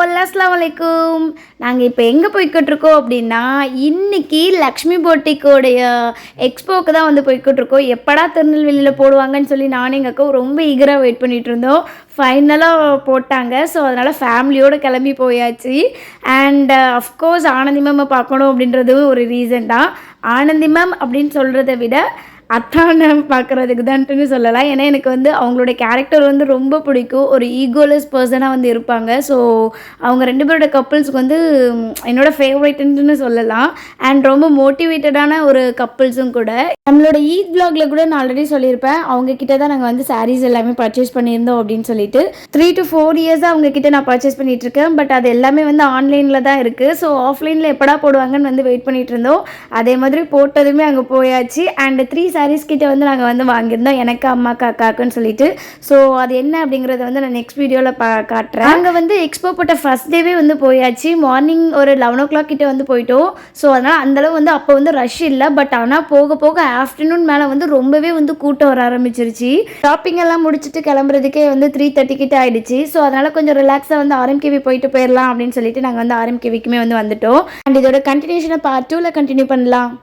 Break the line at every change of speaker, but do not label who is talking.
அஸ்ஸலாமு அலைக்கும். நாங்கள் இப்போ எங்கே போய்கிட்ருக்கோம் அப்படின்னா, இன்னைக்கு லக்ஷ்மி பொட்டிக்கோடைய எக்ஸ்போக்கு தான் வந்து போய்கிட்ருக்கோம். எப்படா திருநெல்வேலியில் போடுவாங்கன்னு சொல்லி நானும் எங்கள் அக்காவும் ரொம்ப ஈகராக வெயிட் பண்ணிகிட்டு இருந்தோம். ஃபைனலாக போட்டாங்க. ஸோ அதனால் ஃபேமிலியோடு கிளம்பி போயாச்சு. அண்ட் அஃப்கோர்ஸ் ஆனந்தி மேமை பார்க்கணும் அப்படின்றதும் ஒரு ரீசன் தான். ஆனந்தி மேம் அப்படின்னு சொல்கிறத விட அத்தானை பார்க்குறதுக்கு தான்ட்டுன்னு சொல்லலாம். ஏன்னா எனக்கு வந்து அவங்களோட கேரக்டர் வந்து ரொம்ப பிடிக்கும். ஒரு ஈகோலெஸ் பர்சனாக வந்து இருப்பாங்க. ஸோ அவங்க 2 பேரோட கப்புள்ஸ்க்கு வந்து என்னோடய ஃபேவரட்ன்ட்டுன்னு சொல்லலாம். அண்ட் ரொம்ப மோட்டிவேட்டடான ஒரு கப்புள்ஸும் கூட. நம்மளோட ஈத் வ்ளாகில் கூட நான் ஆல்ரெடி சொல்லியிருப்பேன். அவங்கக்கிட்ட தான் நாங்கள் வந்து சாரீஸ் எல்லாமே பர்ச்சேஸ் பண்ணியிருந்தோம் அப்படின்னு சொல்லிட்டு 3 to 4 இயர்ஸாக அவங்கக்கிட்ட நான் பர்ச்சேஸ் பண்ணிகிட்ருக்கேன். பட் அது எல்லாமே வந்து ஆன்லைனில் தான் இருக்குது. ஸோ ஆஃப்லைனில் எப்படா போடுவாங்கன்னு வந்து வெயிட் பண்ணிகிட்டு இருந்தோம். அதே மாதிரி போட்டதுமே அங்கே போயாச்சு. அண்ட் 3 சாரீஸ் கிட்ட வந்து நாங்கள் வந்து வாங்கியிருந்தோம், எனக்கு அம்மாக்கு அக்காக்குன்னு சொல்லிட்டு. ஸோ அது என்ன அப்படிங்கிறத வந்து நான் நெக்ஸ்ட் வீடியோவில் காட்டுறேன். அங்கே வந்து எக்ஸ்போ போட்ட ஃபஸ்ட் டேவே வந்து போயாச்சு. மார்னிங் ஒரு 11 o'clock கிட்ட வந்து போயிட்டோம். ஸோ அதனால் அந்தளவு வந்து அப்போ வந்து ரஷ் இல்லை. பட் ஆனால் போக போக ஆஃப்டர்நூன் மேலே வந்து ரொம்பவே வந்து கூட்டம் வர ஆரம்பிச்சிருச்சு. ஷாப்பிங் எல்லாம் முடிச்சுட்டு கிளம்புறதுக்கே வந்து 3:30 கிட்ட ஆயிடுச்சு. ஸோ அதனால் கொஞ்சம் ரிலாக்ஸாக வந்து ஆர்எம்கேவி போயிட்டு போயிடலாம் அப்படின்னு சொல்லிட்டு நாங்கள் வந்து ஆர்எம்கேவிக்குமே வந்து வந்துட்டோம். அண்ட் இதோட கண்டினியூஷனை பார்ட் 2ல கண்டினியூ பண்ணலாம்.